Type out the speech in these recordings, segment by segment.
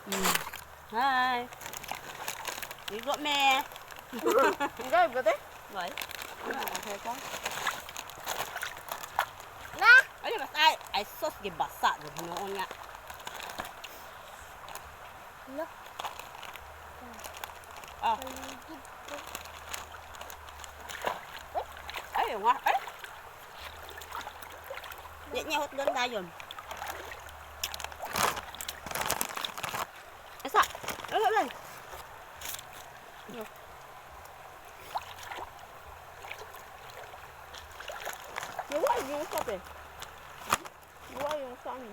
Mm. Hi. Ligo me. Enggak, berarti? Rồi. Okay ko. Na! Ay, ay sos gibasa noon nga. Look. Ah, ay nga. Ay. Di hot doon dayon. Asa? Ay. Luwa yung usap eh. Luwa yung sang.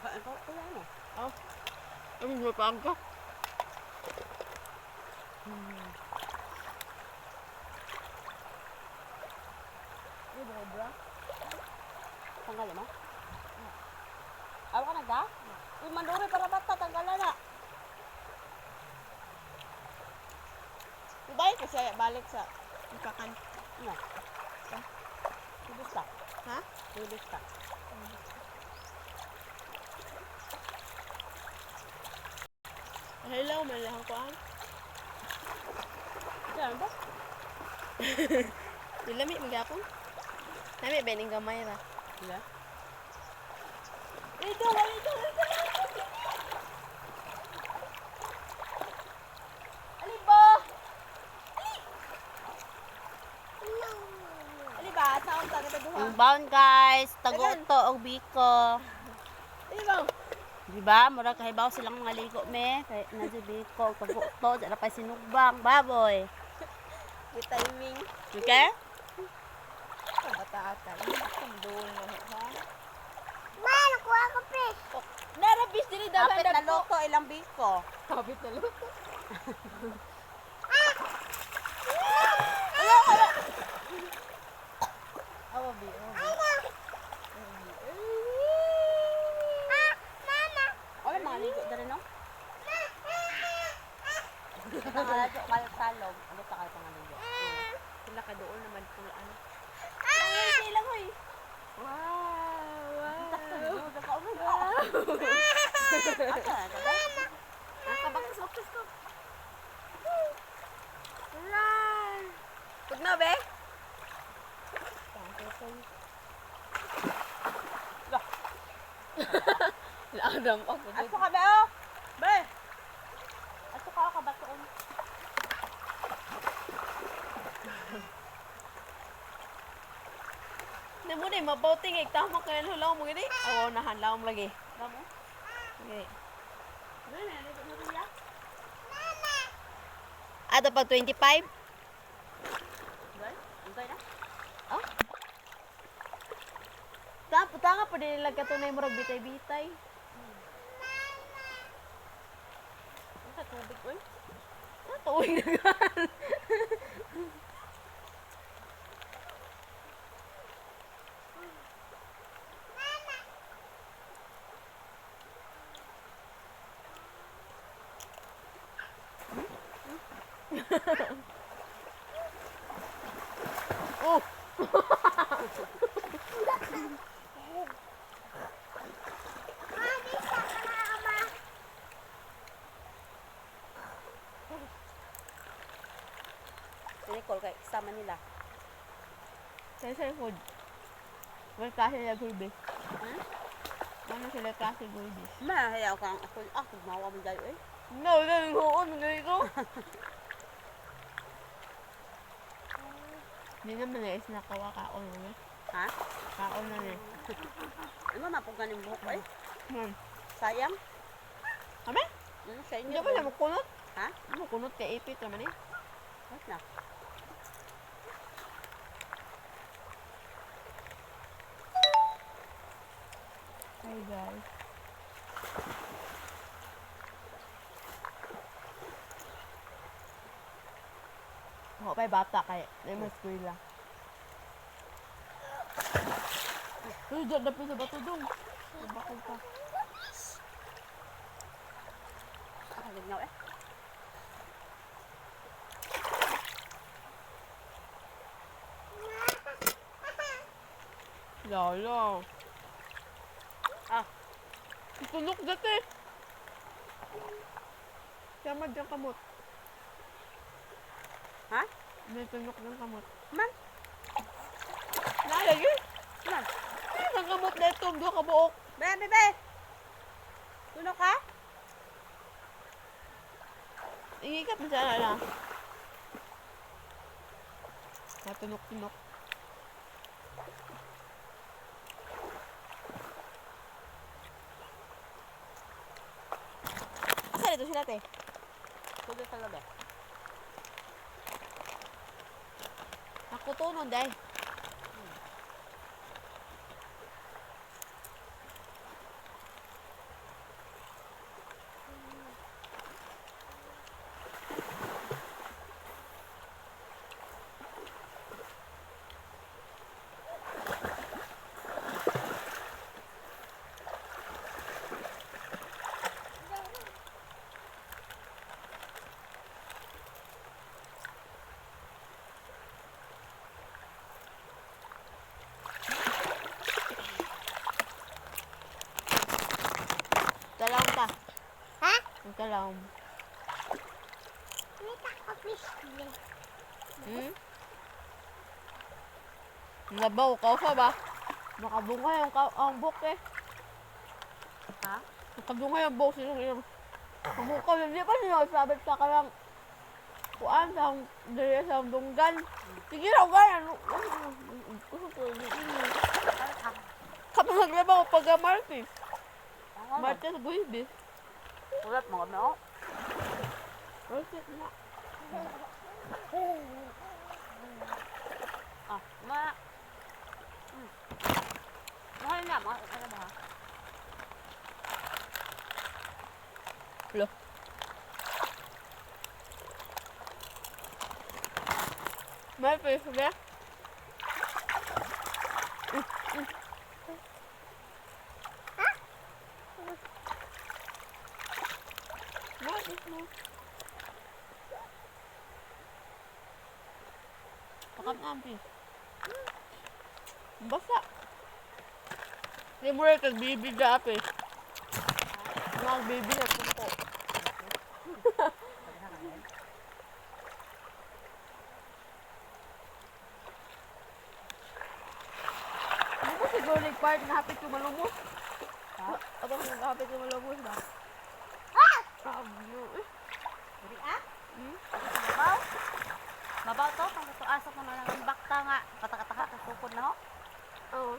Kain ko ano? Oh. Ang gapag ka. Ay, baka bra. Tanggal mo? Awa ka na ga? Uy, manduri para bata, tanggalan na. Ibalik ko siya balik sa ipakan. Ano? Kumusta? Ha? Kumusta? Hello, malahang ko ang. Diyan ba? Dilami magyapon. Nami bening gamay ra. Wala. Ito. Ali ba? Ali ba? Saan ta kita duha? Inbound guys, tago-to og biko. Ali ba? Diba? Mura kahibaw silang mga ligo me. Kay nadyo biko, tago-to, dala pa sinugbang, baboy. Di timing. Okay? Kabata-atan. Doon mo ha. Ma, nakuha ko fish. Narabis dili dagan Kapit na luto ilang biko. Kapit na luto. Awa bi. Oy, mga ligo na rin, no? Nakalato kayo salong. Ano ta kayo pangaligo? Sila ka doon naman kung ano. Ilang hoy. Wow. Nakabakis ko. Run. Pag na be. Laadam ako. Ato ka ba oh? Be. Ato ka ka ba tuon? Nemo ni mabauting tama kay hulaw mo gini. Oo, nahanlaw mo lagi. Damo. Okay. Dali na ligo na riya. Ato pag 25. Dali. Untay na. Tanga pa din nila katunay murag bitay-bitay. Ang sa tubig oy. Tuwing nagan. Oh. Nicole kay sama nila. Sa food. Wala kasi nila gulbis. Hmm? Ano sila kasi gulbis? Mahayaw kang ako mawa mo dali oy. No, galing hoon. Galing ko. Hindi naman na is nakawa kaon na. Ha? Kaon na na. Ano na po ganing buhok oy? Sayang. Kami? Sa inyo. Hindi ko na makunot. Ha? Makunot kay ipit naman eh. Wait na. Hi guys. Ako pa'y bata kay may mas eskwela. Uy, dyan na sa bato dong. Bakal pa. Nakalignaw eh. Lolo. Ah. Tunok dati. Tamad yung kamot. Ha? May tunok ng kamot. Man? Nalagay. Man? Ang kamot na itong doon kabuok. Bebe! Tunok ka? Ingikap mo sana na. Natunok-tunok. Asa dito sila, te? Tuloy sa gabi. Nakutunon, day. Talawang ta. Ha? Ang talawang. Kita ko fish din. Hmm? Nabaw, kausa ba? Nakabunga yung ang buhok eh. Ha? Nakabunga yung buhok siya yung kamukaw. Hindi pa sinasabit sa kayang kuan sa diri sa dunggan. Sige raw ganyan. Kapag naglabaw pag Martes. Martes buhibis. Ulat mo kami, oh. Martes na. Ah, mahal na, ano ba ha? Lo. Martes ba? Martes na. Pakam ampi. Basta. Hindi mo rin kag-bibi ka api. Mag-bibi na po. Ano ba siguro nag-part na hapit yung malumos? Ha? Ano ba hapit yung malumos ba? Ah! Pablo eh. Hindi ah? Hmm? Mabaw? Mabaw to? Pang ito asok mo na ng bakta nga. Katakataka, kasukod na ho. Oo.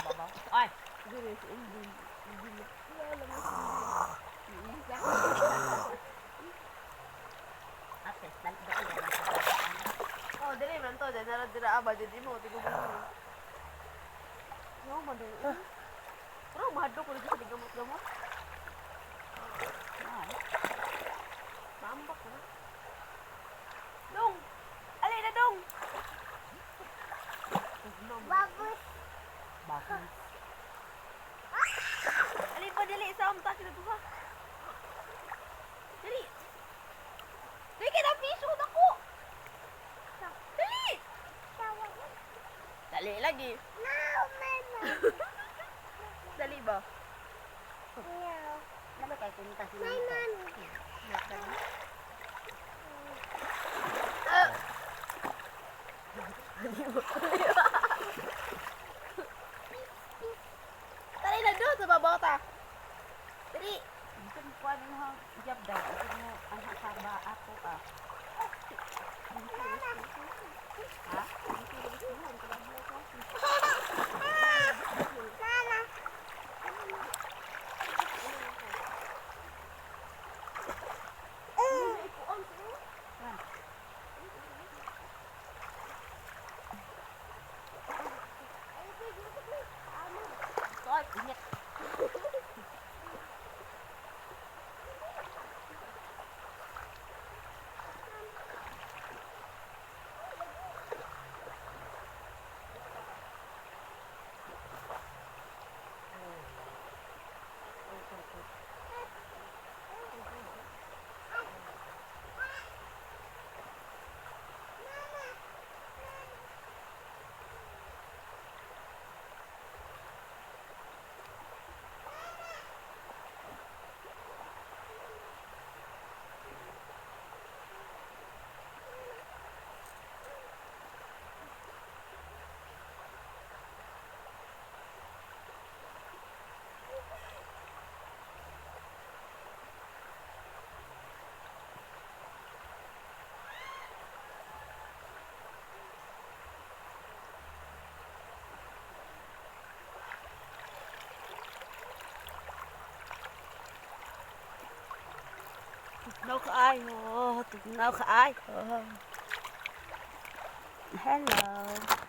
Mabaw. Ay! Dire si Indin. Indin. Wala mo. Iisa. Ate, dali na lang. Oh, dire man to. Dira aba. Didi mo. Tigo mo. Yo, madali. Pero mahadlo ko rin sa gamot-gamot. Ay. Maambak na. Dong! Alay na, Dong! Bagus. Bakit? Alay pa, dili. Isa ang takin na duha. Dili! Dili ka na, piso na ko! Dili! Tawa mo. Dali lagi. No, mama. Dali ba? No. Ano kayo kumita sila My nito? mommy. Dali na doon sa babaw ta. Dali! Ito mo kuha mo job daw. Ito mo ang hasaba ako ah. Ha? Mama. Ay, init. Tugnaw kaayo. Tugnaw kaayo. Hello.